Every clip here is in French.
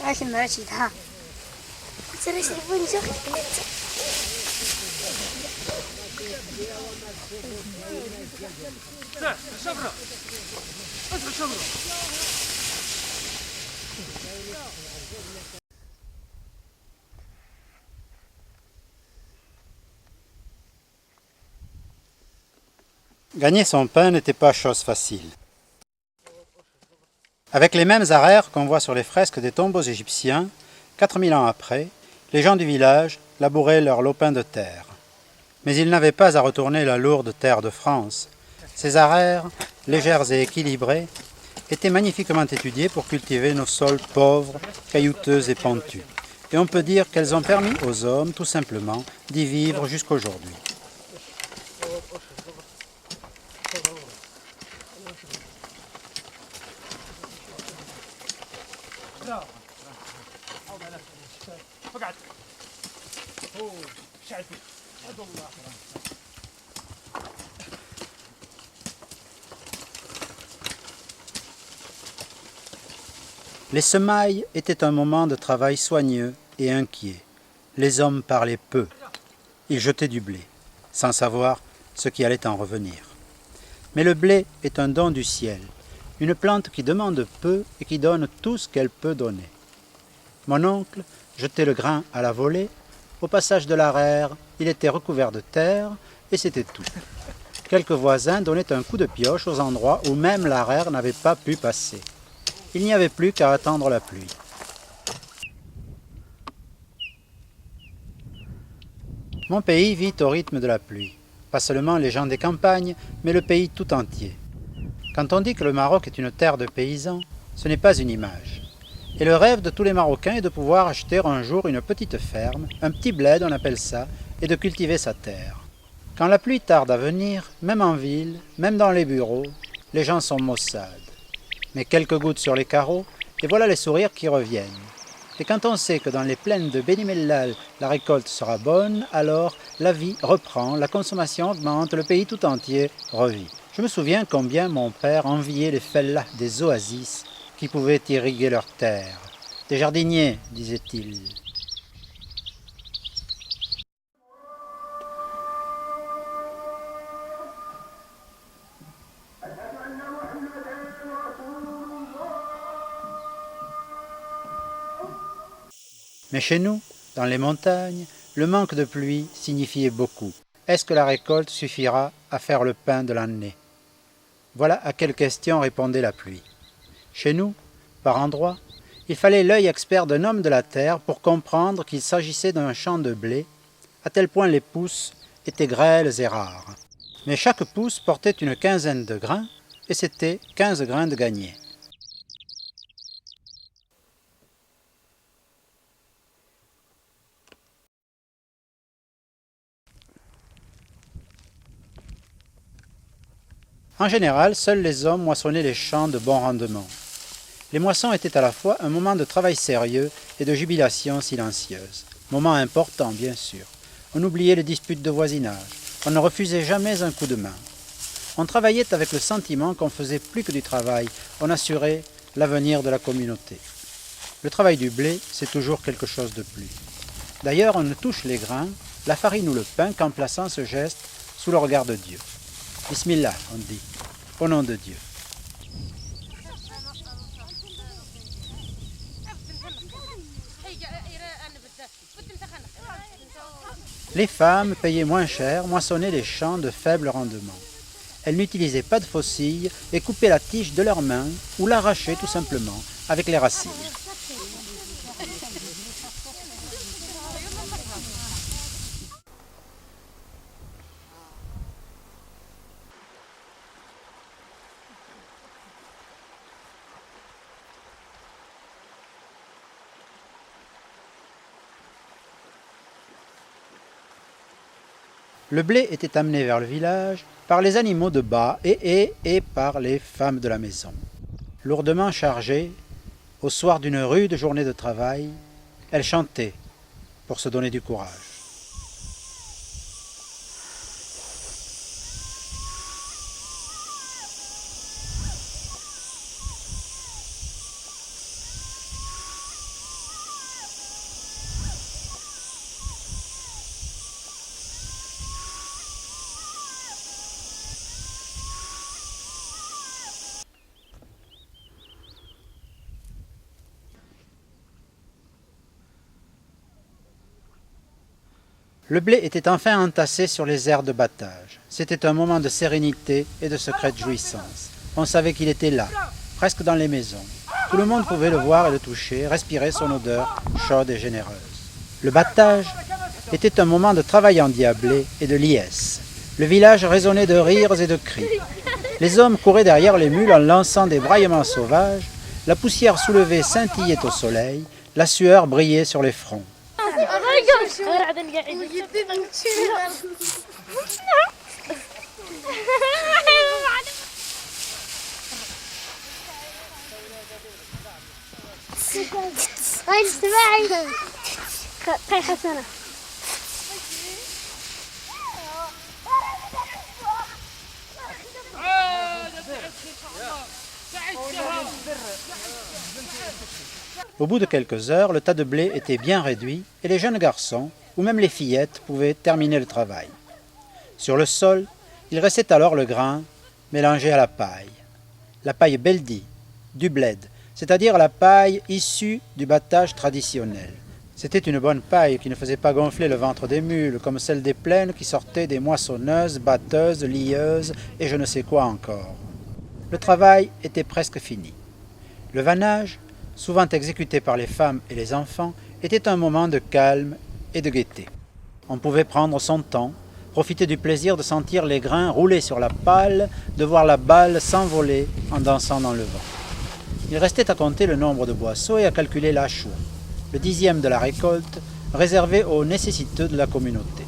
عايش المراشد ها ترى يشربون جوك Gagner son pain n'était pas chose facile. Avec les mêmes arères qu'on voit sur les fresques des tombeaux égyptiens, 4000 ans après, les gens du village labouraient leur lopin de terre. Mais ils n'avaient pas à retourner la lourde terre de France. Ces arères, légères et équilibrées, étaient magnifiquement étudiées pour cultiver nos sols pauvres, caillouteux et pentus. Et on peut dire qu'elles ont permis aux hommes, tout simplement, d'y vivre jusqu'aujourd'hui. Les semailles étaient un moment de travail soigneux et inquiet. Les hommes parlaient peu. Ils jetaient du blé, sans savoir ce qui allait en revenir. Mais le blé est un don du ciel, une plante qui demande peu et qui donne tout ce qu'elle peut donner. Mon oncle jetait le grain à la volée. Au passage de l'arère, il était recouvert de terre et c'était tout. Quelques voisins donnaient un coup de pioche aux endroits où même l'arère n'avait pas pu passer. Il n'y avait plus qu'à attendre la pluie. Mon pays vit au rythme de la pluie. Pas seulement les gens des campagnes, mais le pays tout entier. Quand on dit que le Maroc est une terre de paysans, ce n'est pas une image. Et le rêve de tous les Marocains est de pouvoir acheter un jour une petite ferme, un petit bled on appelle ça, et de cultiver sa terre. Quand la pluie tarde à venir, même en ville, même dans les bureaux, les gens sont maussades. Mais quelques gouttes sur les carreaux, et voilà les sourires qui reviennent. Et quand on sait que dans les plaines de Beni Mellal, la récolte sera bonne, alors la vie reprend, la consommation augmente, le pays tout entier revit. Je me souviens combien mon père enviait les fellahs des oasis qui pouvaient irriguer leurs terres. Des jardiniers, disait-il. Mais chez nous, dans les montagnes, le manque de pluie signifiait beaucoup. Est-ce que la récolte suffira à faire le pain de l'année? Voilà à quelle question répondait la pluie. Chez nous, par endroits, il fallait l'œil expert d'un homme de la terre pour comprendre qu'il s'agissait d'un champ de blé, à tel point les pousses étaient grêles et rares. Mais chaque pousse portait une quinzaine de grains, et c'était 15 grains de gagné. En général, seuls les hommes moissonnaient les champs de bon rendement. Les moissons étaient à la fois un moment de travail sérieux et de jubilation silencieuse. Moment important, bien sûr. On oubliait les disputes de voisinage. On ne refusait jamais un coup de main. On travaillait avec le sentiment qu'on faisait plus que du travail. On assurait l'avenir de la communauté. Le travail du blé, c'est toujours quelque chose de plus. D'ailleurs, on ne touche les grains, la farine ou le pain qu'en plaçant ce geste sous le regard de Dieu. Bismillah, on dit, au nom de Dieu. Les femmes payaient moins cher, moissonnaient les champs de faible rendement. Elles n'utilisaient pas de faucilles et coupaient la tige de leurs mains ou l'arrachaient tout simplement avec les racines. Le blé était amené vers le village par les animaux de bas et par les femmes de la maison. Lourdement chargées, au soir d'une rude journée de travail, elles chantaient pour se donner du courage. Le blé était enfin entassé sur les aires de battage. C'était un moment de sérénité et de secrète jouissance. On savait qu'il était là, presque dans les maisons. Tout le monde pouvait le voir et le toucher, respirer son odeur chaude et généreuse. Le battage était un moment de travail endiablé et de liesse. Le village résonnait de rires et de cris. Les hommes couraient derrière les mules en lançant des braillements sauvages. La poussière soulevée scintillait au soleil. La sueur brillait sur les fronts. Au bout de quelques heures, le tas de blé était bien réduit et les jeunes garçons, ou même les fillettes, pouvaient terminer le travail. Sur le sol, il restait alors le grain mélangé à la paille beldi, du bled, c'est-à-dire la paille issue du battage traditionnel. C'était une bonne paille qui ne faisait pas gonfler le ventre des mules, comme celle des plaines qui sortaient des moissonneuses, batteuses, lieuses et je ne sais quoi encore. Le travail était presque fini. Le vannage, souvent exécuté par les femmes et les enfants, était un moment de calme et de gaieté. On pouvait prendre son temps, profiter du plaisir de sentir les grains rouler sur la pâle, de voir la balle s'envoler en dansant dans le vent. Il restait à compter le nombre de boisseaux et à calculer l'achou, le 10e de la récolte, réservé aux nécessiteux de la communauté.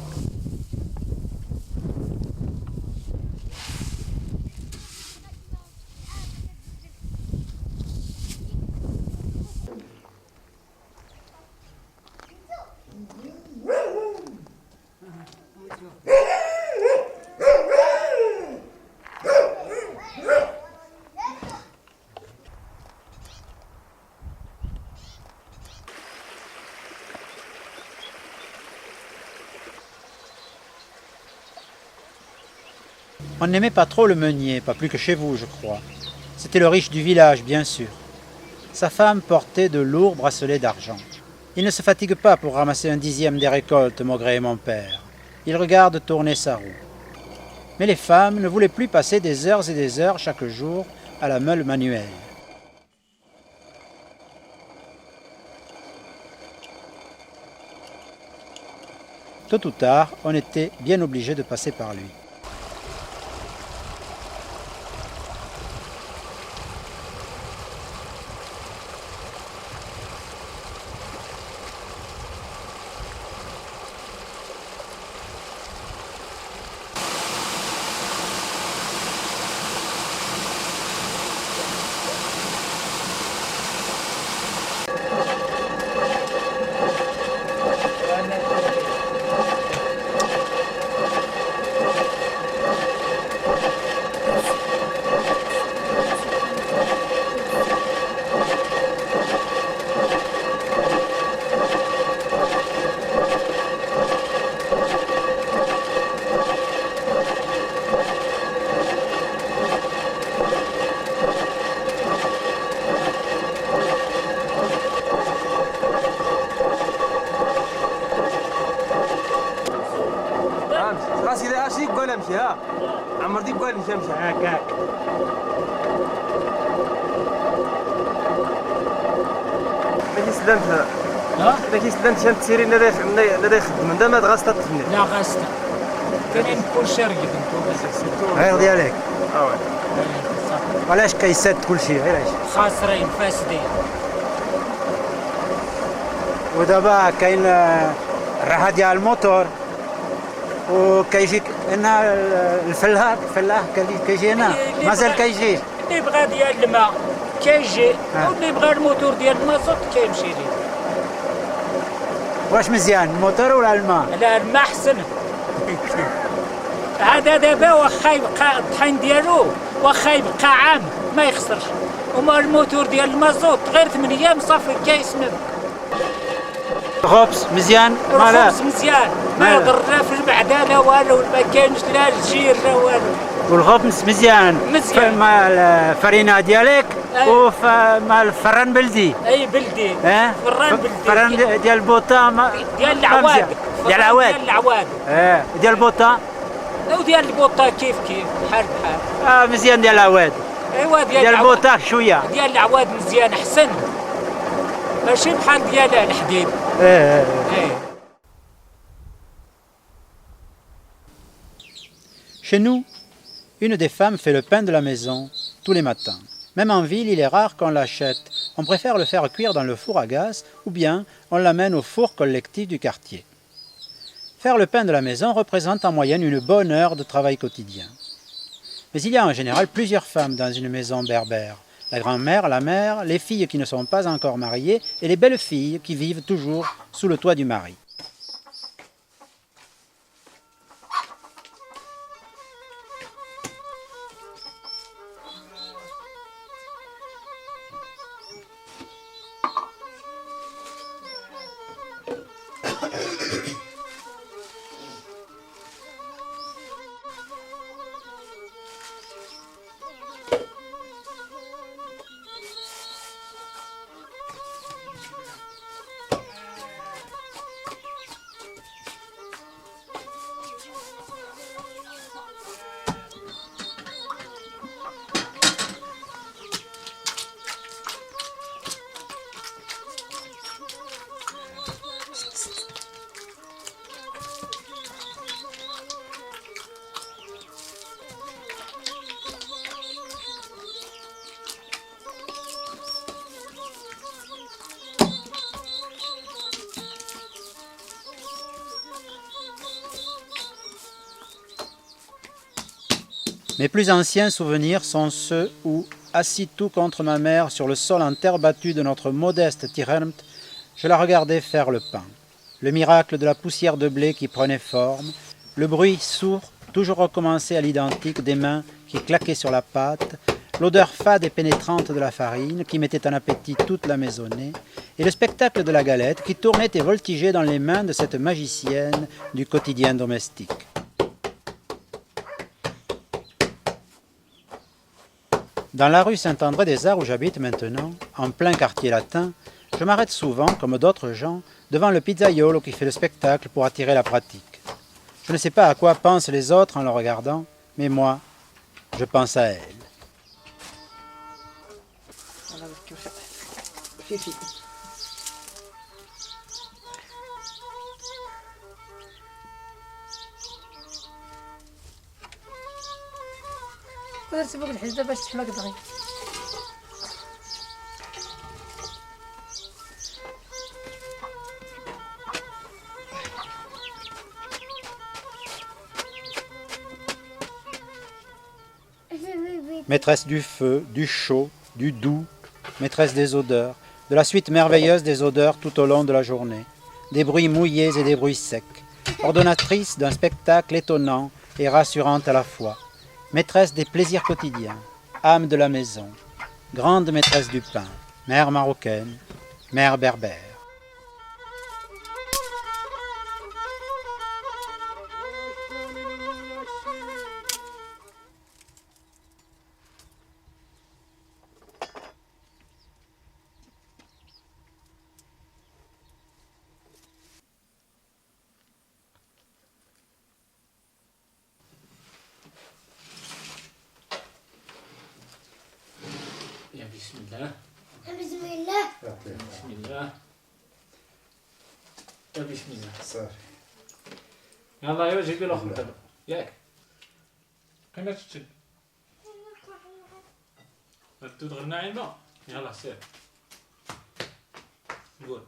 On n'aimait pas trop le meunier, pas plus que chez vous, je crois. C'était le riche du village, bien sûr. Sa femme portait de lourds bracelets d'argent. Il ne se fatigue pas pour ramasser un 10e des récoltes, Maugret et mon père. Il regarde tourner sa roue. Mais les femmes ne voulaient plus passer des heures et des heures chaque jour à la meule manuelle. Tôt ou tard, on était bien obligé de passer par lui. راسي لا عشيك قول امشي ها عمر ديك قول امشي هكاك ما كيسلمت ما كيسلمت شان تسيري لا يخدم دا ما غاسطه تفني لا غاسطه كاين كل شيء رقد غير ديالك وي علاش كيسد كل شيء علاش خاسرين فاسدين ودابا كاين الراحه ديال الموتور وكيجي هنا الفلاح كيجي هنا مازال كيجي اللي بغى ديال الماء كيجي واللي بغى الموتور ديال المازوت كيمشي ليه. واش مزيان الموتور ولا الماء؟ لا الماء احسن. هذا دابا واخا يبقى الطحين ديالو واخا يبقى عام ما يخسرش، وما الموتور ديال المازوت غير 8 ايام صافي كيسند. الخبز مزيان؟ الخبز مزيان ما يضر لا في المعده لا والو، ما كاينش لا الجير لا والو. والخبز مزيان مع الفرينه ديالك ومع الفران بلدي. اي بلدي فران ديال البوطه ديال العواد ديال العواد. ديال العواد. ديال البوطه. وديال البوطه كيف بحال بحال. مزيان ديال العواد. ايوا ديال البوطه شويه. ديال العواد مزيان احسن. ماشي بحال ديال الحديد. Chez nous, une des femmes fait le pain de la maison tous les matins. Même en ville, il est rare qu'on l'achète. On préfère le faire cuire dans le four à gaz ou bien on l'amène au four collectif du quartier. Faire le pain de la maison représente en moyenne une bonne heure de travail quotidien. Mais il y a en général plusieurs femmes dans une maison berbère. La grand-mère, la mère, les filles qui ne sont pas encore mariées et les belles filles qui vivent toujours sous le toit du mari. Mes plus anciens souvenirs sont ceux où, assis tout contre ma mère sur le sol en terre battue de notre modeste Tirhermt, je la regardais faire le pain. Le miracle de la poussière de blé qui prenait forme, le bruit sourd, toujours recommencé à l'identique des mains qui claquaient sur la pâte, l'odeur fade et pénétrante de la farine qui mettait en appétit toute la maisonnée, et le spectacle de la galette qui tournait et voltigeait dans les mains de cette magicienne du quotidien domestique. Dans la rue Saint-André-des-Arts où j'habite maintenant, en plein quartier latin, je m'arrête souvent, comme d'autres gens, devant le pizzaiolo qui fait le spectacle pour attirer la pratique. Je ne sais pas à quoi pensent les autres en le regardant, mais moi, je pense à elle. درتي فوق الحجه باش تحماك دغيا. Maîtresse du feu, du chaud, du doux, maîtresse des odeurs, de la suite merveilleuse des odeurs tout au long de la journée, des bruits mouillés et des bruits secs, ordonnatrice d'un spectacle étonnant et rassurant à la fois, maîtresse des plaisirs quotidiens, âme de la maison, grande maîtresse du pain, mère marocaine, mère berbère. بسم الله. بسم الله. بسم الله. بسم الله. صافي. يلا يا جيبي الاخر دابا ياك. كما تشد. الدود غير ناعمه. يلا سير. قول.